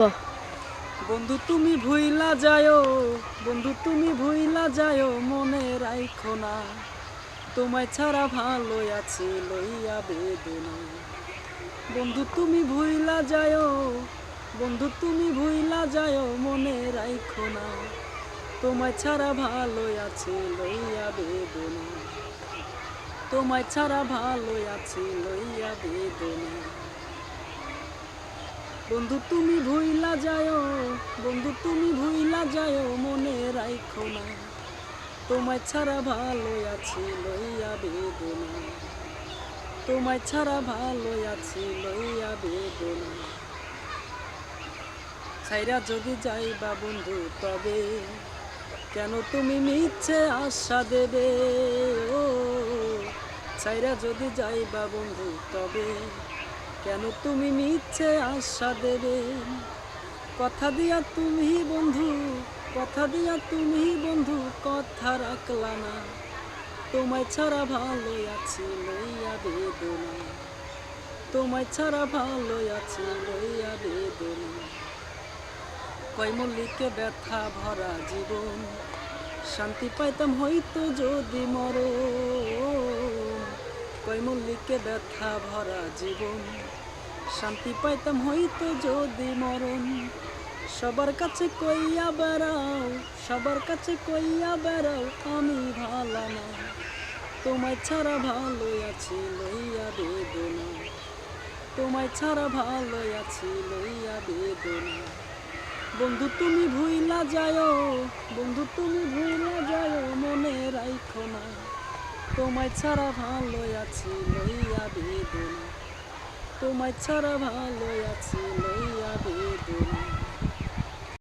বাহ! বন্ধু তুমি ভুইলা যায়ো, বন্ধু তুমি ভুইলা যায়ো, মনে রাইখো না তোমায় ছাড়া ভালো আছি লইয়া বেদনা। বন্ধু তুমি ভুইলা যায়ো, বন্ধু তুমি ভুইলা যায়ো, মনে রাইখো না তোমায় ছাড়া ভালো আছি লইয়া বেদনা। তোমায় ছাড়া ভালো আছি লইয়া বেদনা। বন্ধু তুমি ভুইলা যায়ো, বন্ধু তুমি ভুইলা যায়ো, মনে রাইখো না তোমায় ছাড়া ভালো আছি লইয়া বেদনা। তোমায় ছাড়া ভালো আছি লইয়া বেদনা। ছাইরা যদি যাইবা বন্ধু তবে কেন তুমি মিছে আশা দেবে? ও ছাইরা যদি যাইবা বন্ধু তবে কেন তুমি মিছে আশা দেবে? কথা দিয়া তুমি বন্ধু, কথা দিয়া তুমি বন্ধু কথা রাখলা না তোমায় ছাড়া ভালো আছি লইয়া বেদনা। তোমায় ছাড়া ভালো আছি লইয়া বেদনা। কয় মল্লিকে ব্যথা ভরা জীবন, শান্তি পাইতাম হয়তো যদি মরণ। কয় মল্লিকে ব্যথা ভরা জীবন, শান্তি পাইতাম হয়তো যদি মরণ। সবার কাছে কইয়া বেড়াও, সবার কাছে কইয়া বেড়াও আমি ভালো না তোমায় ছাড়া ভালো আছি লইয়া বেদনা। তোমায় ছাড়া ভালো আছি লইয়া বেদনা। বন্ধু তুমি ভুইলা যায়ো, বন্ধু তুমি ভুইলা যায়ো, মনে রাইখো না তোমায় ছাড়া ভালো আছি লইয়া বেদনা। তোমায় ছাড়া ভালো আছি লইয়া বেদনা।